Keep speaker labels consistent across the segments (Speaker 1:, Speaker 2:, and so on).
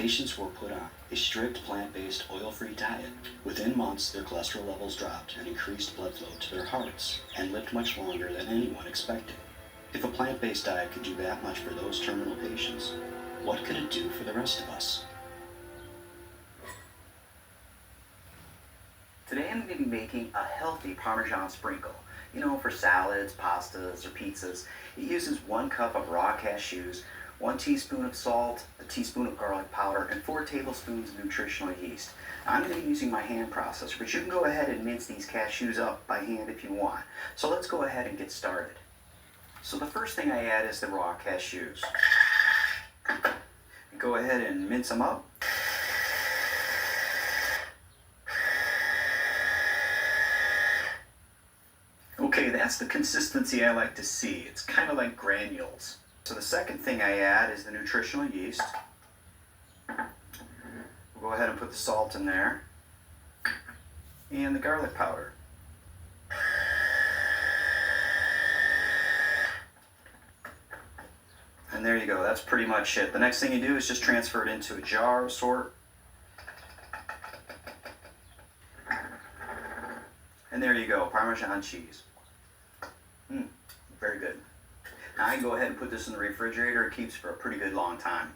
Speaker 1: Patients were put on a strict plant-based oil-free diet. Within months, their cholesterol levels dropped and increased blood flow to their hearts and lived much longer than anyone expected. If a plant-based diet could do that much for those terminal patients, what could it do for the rest of us?
Speaker 2: Today I'm going to be making a healthy Parmesan sprinkle. You know, for salads, pastas, or pizzas. It uses 1 cup of raw cashews, 1 teaspoon of salt, a teaspoon of garlic powder, and 4 tablespoons of nutritional yeast. Now, I'm going to be using my hand processor, but you can go ahead and mince these cashews up by hand if you want. So let's go ahead and get started. So the first thing I add is the raw cashews. Go ahead and mince them up. Okay, that's the consistency I like to see. It's kind of like granules. So the second thing I add is the nutritional yeast. We'll go ahead and put the salt in there. And the garlic powder. And there you go, that's pretty much it. The next thing you do is just transfer it into a jar of sort. And there you go, Parmesan cheese. Very good. Now I can go ahead and put this in the refrigerator. It keeps for a pretty good long time.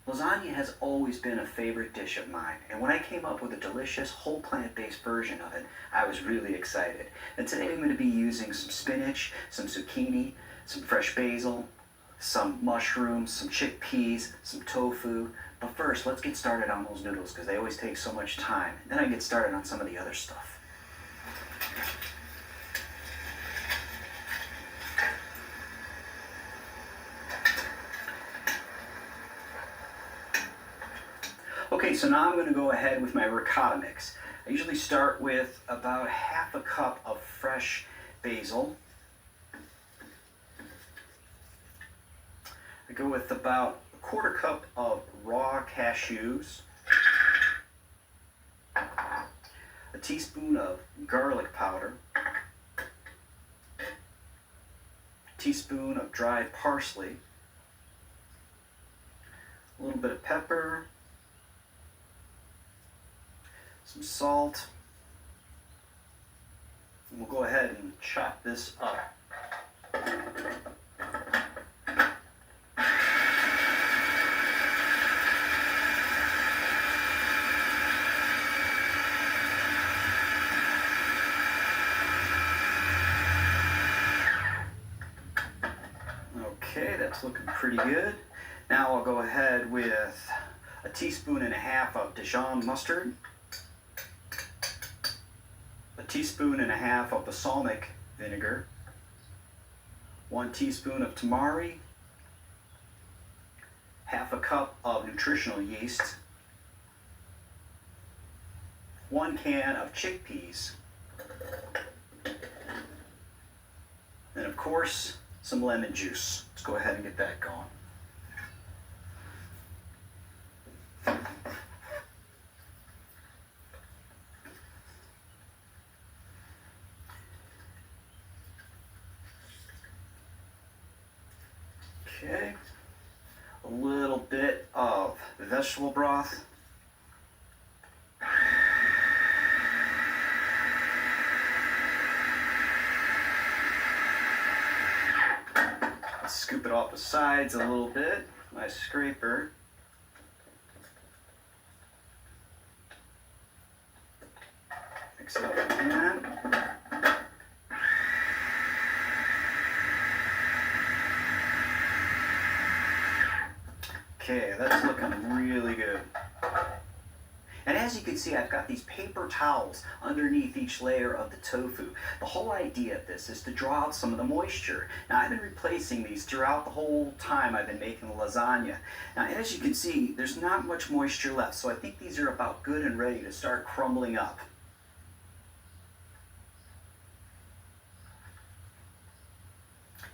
Speaker 2: Lasagna has always been a favorite dish of mine, and when I came up with a delicious whole plant-based version of it, I was really excited. And today I'm going to be using some spinach, some zucchini, some fresh basil, some mushrooms, some chickpeas, some tofu. But first, let's get started on those noodles because they always take so much time. Then I get started on some of the other stuff. Okay, so now I'm going to go ahead with my ricotta mix. I usually start with about half a cup of fresh basil. I go with about a 1/4 cup of raw cashews, a teaspoon of garlic powder, a teaspoon of dried parsley, a little bit of pepper, some salt, and we'll go ahead and chop this up. Okay, that's looking pretty good. Now I'll go ahead with a 1.5 teaspoons of Dijon mustard, a 1.5 teaspoons of balsamic vinegar, 1 teaspoon of tamari, 1/2 cup of nutritional yeast, 1 can of chickpeas, and of course some lemon juice. Let's go ahead and get that going. Okay, a little bit of vegetable broth. Let's scoop it off the sides a little bit. My scraper. Mix it up again. Okay, that's looking really good. And as you can see, I've got these paper towels underneath each layer of the tofu. The whole idea of this is to draw out some of the moisture. Now, I've been replacing these throughout the whole time I've been making the lasagna. Now, as you can see, there's not much moisture left, so I think these are about good and ready to start crumbling up.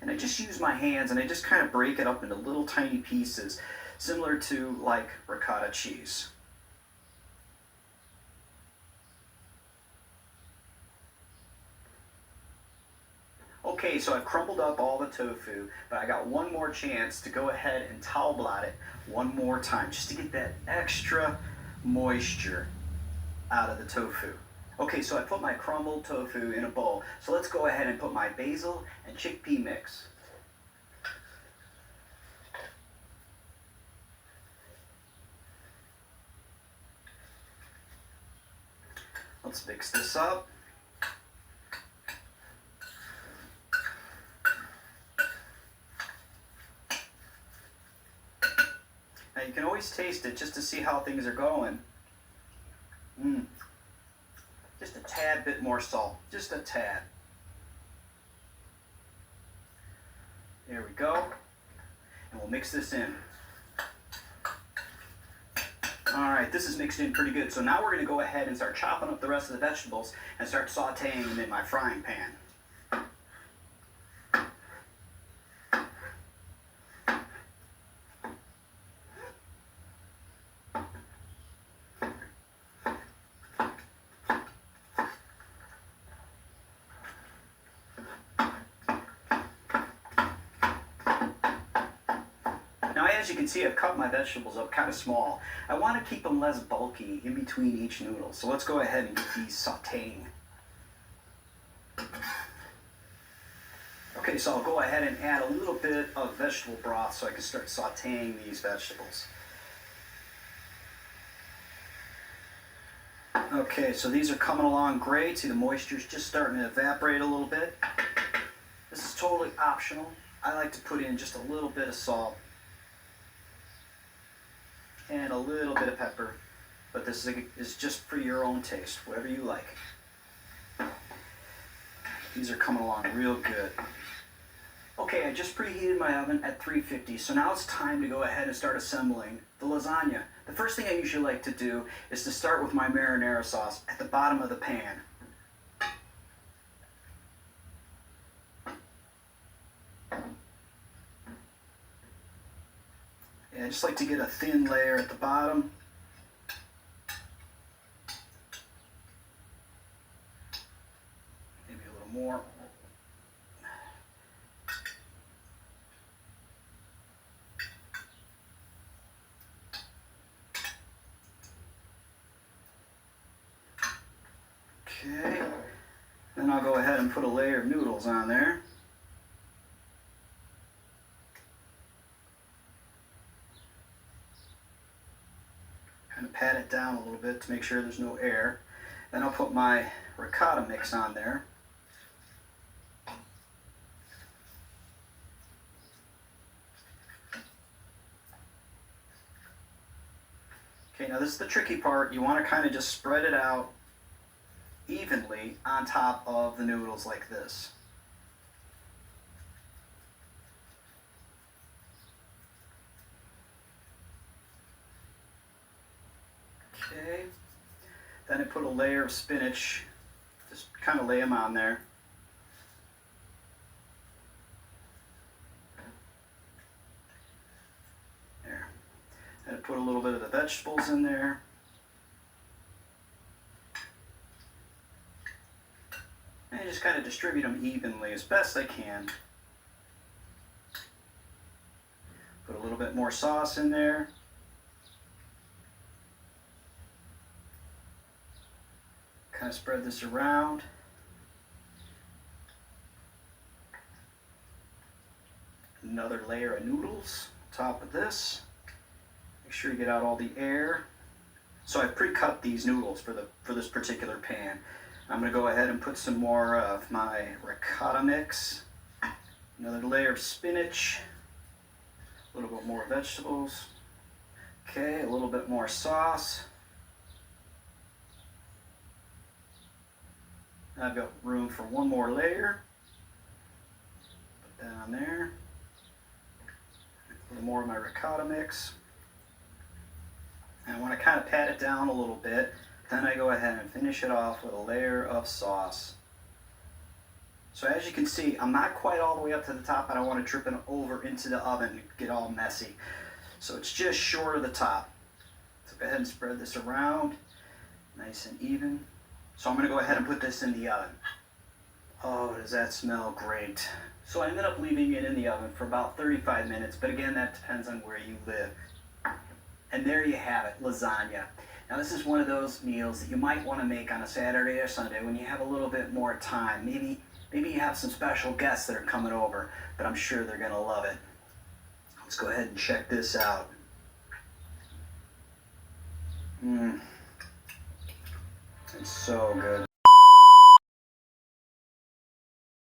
Speaker 2: And I just use my hands and I just kind of break it up into little tiny pieces, similar to like ricotta cheese. Okay, so I've crumbled up all the tofu, but I got one more chance to go ahead and towel blot it one more time, just to get that extra moisture out of the tofu. Okay, so I put my crumbled tofu in a bowl. So let's go ahead and put my basil and chickpea mix. Let's mix this up. Now you can always taste it just to see how things are going. Just a tad bit more salt, just a tad. There we go. And we'll mix this in. Alright, this is mixed in pretty good. So now we're going to go ahead and start chopping up the rest of the vegetables and start sauteing them in my frying pan. Now, as you can see, I've cut my vegetables up kind of small. I want to keep them less bulky in between each noodle. So let's go ahead and get these sauteing. Okay, so I'll go ahead and add a little bit of vegetable broth so I can start sauteing these vegetables. Okay, so these are coming along great. See, the moisture's just starting to evaporate a little bit. This is totally optional. I like to put in just a little bit of salt and a little bit of pepper, but this is just for your own taste, whatever you like. These are coming along real good. Okay, I just preheated my oven at 350, so now it's time to go ahead and start assembling the lasagna. The first thing I usually like to do is to start with my marinara sauce at the bottom of the pan. And I just like to get a thin layer at the bottom. Maybe a little more. Okay. Then I'll go ahead and put a layer of noodles on there. Kind of pat it down a little bit to make sure there's no air. Then I'll put my ricotta mix on there. Okay, now this is the tricky part. You want to kind of just spread it out evenly on top of the noodles like this. Okay, then I put a layer of spinach, just kind of lay them on there. There. Then I put a little bit of the vegetables in there. And just kind of distribute them evenly as best I can. Put a little bit more sauce in there. Kind of spread this around. Another layer of noodles on top of this. Make sure you get out all the air. So I've pre-cut these noodles for this particular pan. I'm going to go ahead and put some more of my ricotta mix. Another layer of spinach. A little bit more vegetables. Okay, a little bit more sauce. I've got room for one more layer. Put that on there. A little more of my ricotta mix. And I want to kind of pat it down a little bit. Then I go ahead and finish it off with a layer of sauce. So as you can see, I'm not quite all the way up to the top. I don't want to trip it over into the oven and get all messy. So it's just short of the top. So go ahead and spread this around, nice and even. So I'm going to go ahead and put this in the oven.
Speaker 1: Oh, does that smell great?
Speaker 2: So I ended up leaving it in the oven for about 35 minutes, but again, that depends on where you live. And there you have it, lasagna. Now this is one of those meals that you might want to make on a Saturday or Sunday when you have a little bit more time. Maybe you have some special guests that are coming over, but I'm sure they're going to love it. Let's go ahead and check this out. Mmm. It's so good.